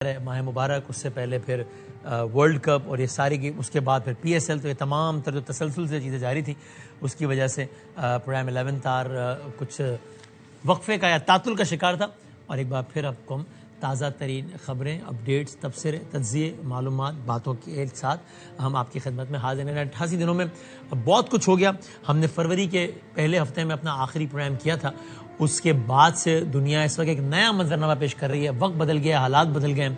ماہ مبارک، اس سے پہلے پھر ورلڈ کپ اور یہ ساری گیم، اس کے بعد پھر پی ایس ایل، تو یہ تمام جو تسلسل سے چیزیں جاری تھیں اس کی وجہ سے پرائم 11 تار کچھ وقفے کا یا تعطل کا شکار تھا. اور ایک بار پھر آپ کو ہم تازہ ترین خبریں، اپڈیٹس، تبصرے، تجزیے، معلومات، باتوں کے ایک ساتھ ہم آپ کی خدمت میں حاضر ہیں. 88 دنوں میں بہت کچھ ہو گیا. ہم نے فروری کے پہلے ہفتے میں اپنا آخری پروگرام کیا تھا. اس کے بعد سے دنیا اس وقت ایک نیا منظرنامہ پیش کر رہی ہے. وقت بدل گیا، حالات بدل گئے،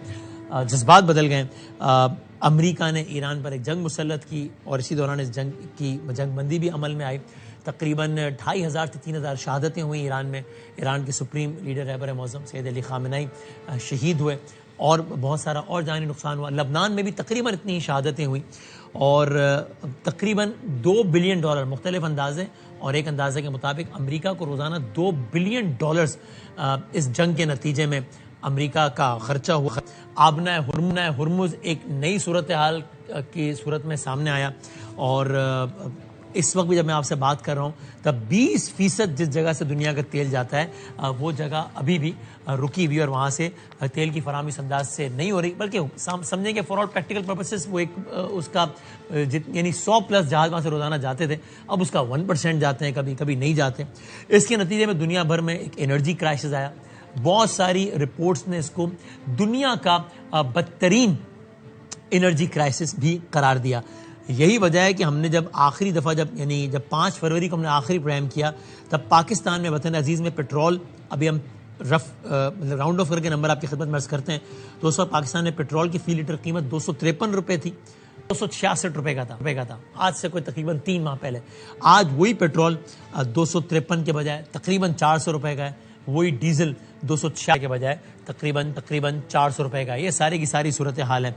جذبات بدل گئے. امریکہ نے ایران پر ایک جنگ مسلط کی اور اسی دوران اس جنگ بندی بھی عمل میں آئی. تقریباً 2500 سے 3000 شہادتیں ہوئیں ایران میں. ایران کے سپریم لیڈر رہبر معظم سید علی خامنہئی شہید ہوئے اور بہت سارا اور جانی نقصان ہوا. لبنان میں بھی تقریباً اتنی شہادتیں ہوئیں اور تقریباً $2 بلین مختلف اندازے اور ایک اندازے کے مطابق امریکہ کو روزانہ $2 بلین اس جنگ کے نتیجے میں امریکہ کا خرچہ ہوا. آبنہ ہرمز ایک نئی صورتحال کی صورت میں سامنے آیا اور اس وقت بھی جب میں آپ سے بات کر رہا ہوں تب 20% جس جگہ سے دنیا کا تیل جاتا ہے وہ جگہ ابھی بھی رکی ہوئی اور وہاں سے تیل کی فراہمی اس انداز سے نہیں ہو رہی، بلکہ سمجھیں کہ فار آل پریکٹیکل پرپسز وہ ایک اس کا یعنی 100+ جہاز وہاں سے روزانہ جاتے تھے، اب اس کا 1% جاتے ہیں، کبھی نہیں جاتے. اس کے نتیجے میں دنیا بھر میں ایک انرجی کرائسس آیا. بہت ساری رپورٹس نے اس کو دنیا کا بدترین انرجی کرائسس بھی قرار دیا. یہی وجہ ہے کہ ہم نے جب آخری دفعہ جب 5 فروری کو ہم نے آخری پروگرام کیا تب پاکستان میں وطن عزیز میں پیٹرول، ابھی ہم مطلب راؤنڈ آف کر کے نمبر آپ کی خدمت میں عرض کرتے ہیں تو اس وقت پاکستان میں پیٹرول کی فی لیٹر قیمت 253 روپے تھی، 266 روپے کا تھا آج سے کوئی تقریباً 3 ماہ پہلے. آج وہی پیٹرول 253 کے بجائے تقریباً 400 روپے کا ہے. وہی ڈیزل 266 کے بجائے تقریباً 400 روپے کا ہے. یہ ساری کی ساری صورتحال ہے.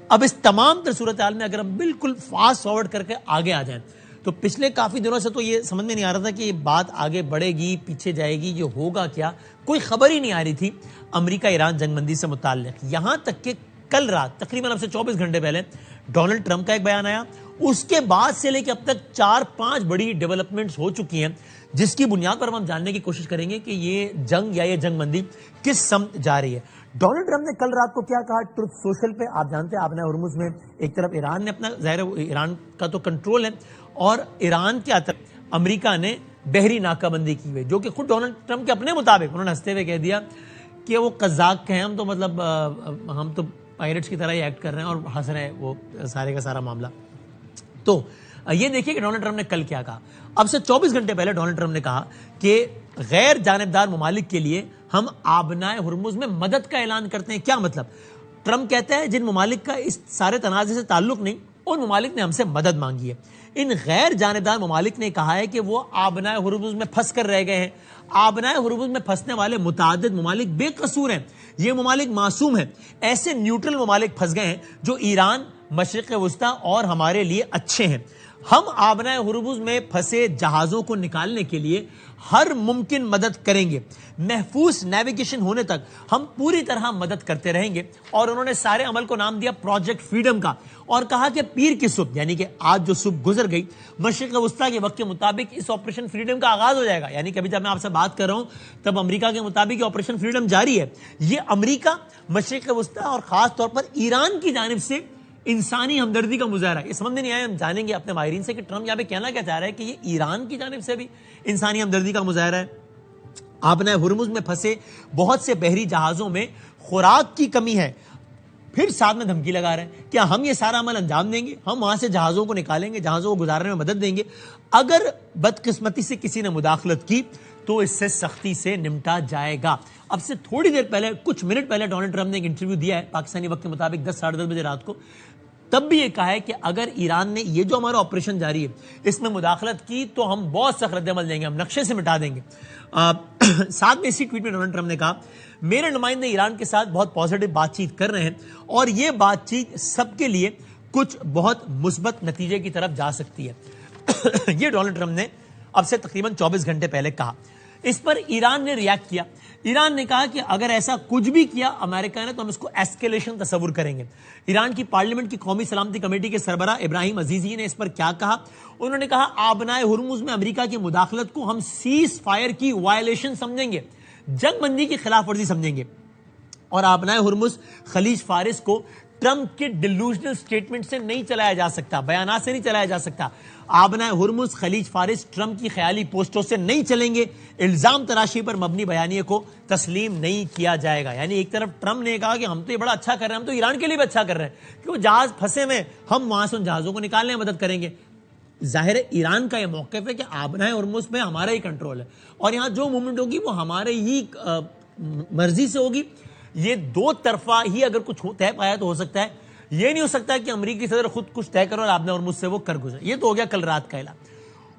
اب اس تمام تر صورتحال میں اگر ہم بالکل فاسٹ فارورڈ کر کے آگے آ جائیں تو پچھلے کافی دنوں سے تو یہ سمجھ میں نہیں آ رہا تھا کہ یہ بات آگے بڑھے گی، پیچھے جائے گی، یہ ہوگا کیا، کوئی خبر ہی نہیں آ رہی تھی امریکہ ایران جنگ بندی سے متعلق. یہاں تک کہ کل رات تقریباً اب سے 24 گھنٹے پہلے ڈونلڈ ٹرمپ کا ایک بیان آیا. اس کے بعد سے لے کے اب تک 4-5 بڑی ڈیولپمنٹس ہو چکی ہیں جس کی بنیاد پر ہم جاننے کی کوشش کریں گے کہ یہ جنگ یا یہ جنگ بندی کس سمت جا رہی ہے. ڈونلڈ ٹرمپ نے کل رات کو کیا کہا ٹروتھ سوشل پہ؟ آپ جانتے ہیں آبنہ ہرمز میں ایک طرف ایران نے اپنا ظاہر ایران کا تو کنٹرول ہے اور ایران کے طرف امریکہ نے بحری ناکہ بندی کی ہوئی، جو کہ خود ڈونلڈ ٹرمپ کے اپنے مطابق انہوں نے ہنستے ہوئے کہہ دیا کہ وہ قزاق کے ہیں، ہم تو مطلب ہم تو پائرٹس کی طرح ہی ایکٹ کر رہے ہیں اور ہنس رہے ہیں وہ سارے کا سارا معاملہ. تو یہ دیکھیے کہ ڈونلڈ ٹرمپ نے کل کیا کہا. اب سے 24 گھنٹے پہلے ڈونلڈ ٹرمپ نے کہا کہ غیر جانبدار ممالک کے لیے ہم آبنہ ہرمز میں مدد کا اعلان کرتے ہیں. کیا مطلب؟ ٹرمپ کہتا ہے جن ممالک کا اس سارے تنازع سے تعلق نہیں ان ممالک نے ہم سے مدد مانگی ہے. ان غیر جانبدار ممالک نے کہا ہے کہ وہ آبنہ ہرمز میں پھنس کر رہ گئے ہیں. آبنہ ہرمز میں پھنسنے والے متعدد ممالک بے قصور ہیں، یہ ممالک معصوم ہیں. ایسے نیوٹرل ممالک پھنس گئے ہیں جو ایران، مشرق وسطیٰ اور ہمارے لیے اچھے ہیں. ہم آبنہ ہرمز میں پھنسے جہازوں کو نکالنے کے لیے ہر ممکن مدد کریں گے. محفوظ نیویگیشن ہونے تک ہم پوری طرح مدد کرتے رہیں گے. اور انہوں نے سارے عمل کو نام دیا پروجیکٹ فریڈم کا اور کہا کہ پیر کی صبح یعنی کہ آج جو صبح گزر گئی مشرق وسطیٰ کے وقت کے مطابق اس آپریشن فریڈم کا آغاز ہو جائے گا. یعنی کہ ابھی جب میں آپ سے بات کر رہا ہوں تب امریکہ کے مطابق یہ آپریشن فریڈم جاری ہے. یہ امریکہ، مشرق وسطیٰ اور خاص طور پر ایران کی جانب سے انسانی ہمدردی کا مظاہرہ ہے. یہ سمجھ میں نہیں آیا، ہم جانیں گے اپنے ماہرین سے کہ ٹرمپ یہاں پہ کہنا کیا چاہ رہا ہے کہ یہ ایران کی جانب سے بھی انسانی ہمدردی کا مظاہرہ ہے. آبنہ ہرمز میں پھنسے بہت سے بحری جہازوں میں خوراک کی کمی ہے، پھر ساتھ میں دھمکی لگا رہے ہیں کیا ہم یہ سارا عمل انجام دیں گے، ہم وہاں سے جہازوں کو نکالیں گے، جہازوں کو گزارنے میں مدد دیں گے. اگر بدقسمتی سے کسی نے مداخلت کی تو اس سے سختی سے نمٹا جائے گا. اب سے تھوڑی دیر پہلے، کچھ منٹ پہلے ڈونلڈ ٹرمپ نے ایک انٹرویو دیا ہے پاکستانی وقت کے مطابق 10-10:30 بجے رات کو. تب بھی یہ کہا ہے کہ اگر ایران نے یہ جو ہمارا آپریشن جاری ہے اس میں مداخلت کی تو ہم بہت سخت رد عمل دیں گے، ہم نقشے سے مٹا دیں گے. ساتھ میں اسی ٹویٹ میں ڈونلڈ ٹرمپ نے کہا میرے نمائندے ایران کے ساتھ بہت پازیٹیو بات چیت کر رہے ہیں اور یہ بات چیت سب کے لیے کچھ بہت مثبت نتیجے کی طرف جا سکتی ہے. یہ ڈونلڈ ٹرمپ نے اب سے تقریباً 24 گھنٹے پہلے کہا. اس پر ایران نے ریاکٹ کیا. ایران نے کہا کہ اگر ایسا کچھ بھی کیا امریکہ نے تو ہم اس کو ایسکیلیشن تصور کریں گے. ایران کی پارلیمنٹ کی قومی سلامتی کمیٹی کے سربراہ ابراہیم عزیزی نے اس پر کیا کہا؟ انہوں نے کہا آبنہ ہرمز میں امریکہ کی مداخلت کو ہم سیز فائر کی وائلیشن سمجھیں گے، جنگ بندی کی خلاف ورزی سمجھیں گے اور آبنائے ہرمز خلیج فارس کو ٹرمپ کے ڈیلوژنل سٹیٹمنٹ سے نہیں چلایا جا سکتا, بیانات سے نہیں چلایا جا سکتا. آبنائے ہرمز خلیج فارس ٹرمپ کی خیالی پوسٹوں سے نہیں چلیں گے. الزام تراشی پر مبنی بیانیے کو تسلیم نہیں کیا جائے گا. یعنی ایک طرف ٹرمپ نے کہا کہ ہم تو یہ بڑا اچھا کر رہے ہیں, ہم تو ایران کے لیے بھی اچھا کر رہے ہیں کہ وہ جہاز پھنسے میں, ہم وہاں سے ان جہازوں کو نکالنے میں مدد کریں گے. ظاہر ہے ایران کا یہ موقف ہے کہ آبنائے ہرمز میں ہمارا ہی کنٹرول ہے اور یہاں جو موومنٹ ہوگی وہ ہمارے ہی مرضی سے ہوگی. یہ دو طرفہ ہی اگر کچھ طے پایا تو ہو سکتا ہے. یہ نہیں ہو سکتا کہ امریکی صدر خود کچھ طے کرو اور آبنائے ہرمز سے وہ کر گزرے. یہ تو ہو گیا کل رات کا اعلان.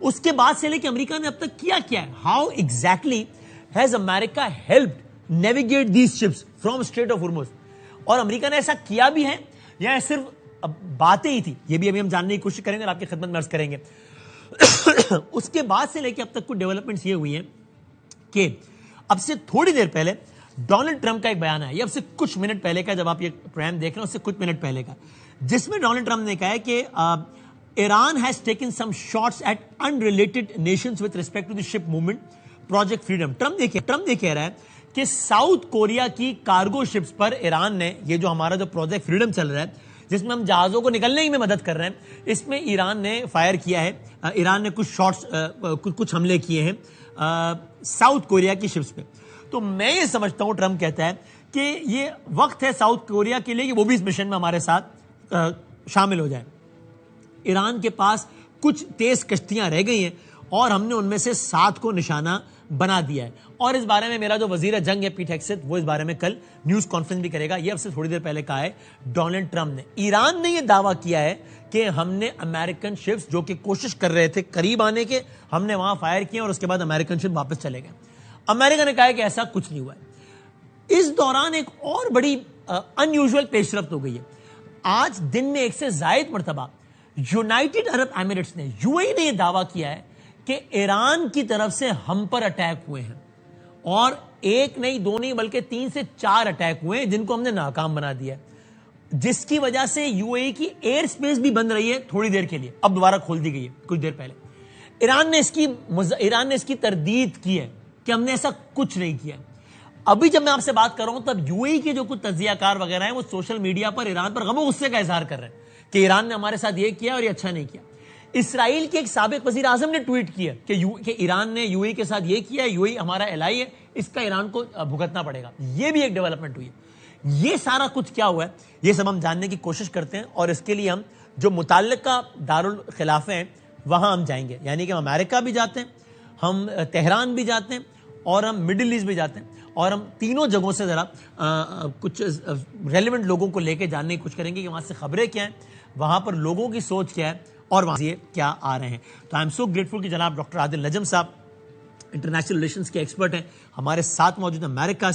اس کے بعد سے لے کہ امریکہ نے اب تک کیا کیا ہے. How exactly has America helped navigate these ships from Strait of Hormuz. اور امریکہ نے ایسا کیا بھی ہے یا صرف باتیں ہی تھی, یہ بھی ابھی ہم جاننے کی کوشش کریں گے اور آپ کی خدمت میں عرض کریں گے. اس کے بعد سے لے کے اب تک کچھ ڈیولپمنٹس یہ ہوئی ہیں کہ اب سے تھوڑی دیر پہلے ڈونلڈ ٹرمپ کا ایک بیان ہے, یہ اب سے کچھ منٹ پہلے کا, جب آپ یہ پروگرام دیکھ رہے ہیں اس سے کچھ منٹ پہلے کا, جس میں ڈونلڈ ٹرمپ نے کہا ہے کہ ایران has taken some shots at unrelated nations with respect to the ship movement project freedom. Trump یہ کہہ رہا ہے کہ ساؤتھ کوریا کی کارگو شپس پر ایران نے, یہ جو ہمارا جو پروجیکٹ فریڈم چل رہا ہے جس میں ہم جہازوں کو نکلنے ہی میں مدد کر رہے ہیں, اس میں ایران نے فائر کیا ہے. ایران نے کچھ شاٹس کچھ حملے کیے ہیں ساؤتھ کوریا کی شپس پہ. تو میں یہ سمجھتا ہوں, ٹرمپ کہتا ہے کہ یہ وقت ہے ساؤتھ کوریا کے لیے کہ وہ بھی اس مشن میں ہمارے ساتھ شامل ہو جائے. ایران کے پاس کچھ تیز کشتیاں رہ گئی ہیں اور ہم نے ان میں سے 7 کو نشانہ بنا دیا ہے. اور اس بارے میں میرا جو وزیر جنگ ہے پیٹ ہیگسیت, وہ اس بارے میں کل نیوز کانفرنس بھی کرے گا. یہ اب سے تھوڑی دیر پہلے کہا ہے ڈونلڈ ٹرمپ نے. ایران نے یہ دعویٰ کیا ہے کہ ہم نے امریکن شپس جو کہ کوشش کر رہے تھے قریب آنے کے, ہم نے وہاں فائر کیے اور اس کے بعد امریکن شپ واپس چلے گئے. امریکہ نے کہا ہے کہ ایسا کچھ نہیں ہوا ہے. اس دوران ایک اور بڑی ان یوزول پیش رفت ہو گئی ہے. آج دن میں 1 سے زائد مرتبہ یونائٹڈ عرب ایمریٹس نے, یو اے ای نے یہ دعویٰ کیا ہے کہ ایران کی طرف سے ہم پر اٹیک ہوئے ہیں, اور 1 نہیں 2 نہیں بلکہ 3 سے 4 اٹیک ہوئے ہیں جن کو ہم نے ناکام بنا دیا ہے, جس کی وجہ سے یو اے ای کی ایئر سپیس بھی بند رہی ہے تھوڑی دیر کے لیے, اب دوبارہ کھول دی گئی ہے کچھ دیر پہلے. ایران نے اس کی تردید کی ہے کہ ہم نے ایسا کچھ نہیں کیا. ابھی جب میں آپ سے بات کر رہا ہوں تب یو اے ای کے جو کچھ تجزیہ کار وغیرہ ہیں وہ سوشل میڈیا پر ایران پر غم و غصے کا اظہار کر رہے ہیں کہ ایران نے ہمارے ساتھ یہ کیا اور یہ اچھا نہیں کیا. اسرائیل کے ایک سابق وزیر اعظم نے ٹویٹ کیا کہ ایران نے یو اے ای کے ساتھ یہ کیا, یو اے ای ہمارا الائی ہے, اس کا ایران کو بھگتنا پڑے گا. یہ بھی ایک ڈیولپمنٹ ہوئی ہے. یہ سارا کچھ کیا ہوا ہے یہ سب ہم جاننے کی کوشش کرتے ہیں, اور اس کے لیے ہم جو متعلقہ دارالخلافے ہیں وہاں ہم جائیں گے. یعنی کہ ہم امریکہ بھی جاتے ہیں, ہم تہران بھی جاتے ہیں, اور ہم مڈل ایسٹ بھی جاتے ہیں, اور ہم تینوں جگہوں سے ذرا کچھ ریلیونٹ لوگوں کو لے کے جاننے کی کوشش کریں گے کہ وہاں سے خبریں کیا ہیں, وہاں پر لوگوں کی سوچ کیا ہے, اور وہاں سے کیا آ رہے ہیں. تو آئی ایم سو گریٹفل کہ جناب ڈاکٹر عادل نجم صاحب انٹرنیشنل ریلیشنز کے ایکسپرٹ ہیں, ہمارے ساتھ موجود ہیں امریکہ سے.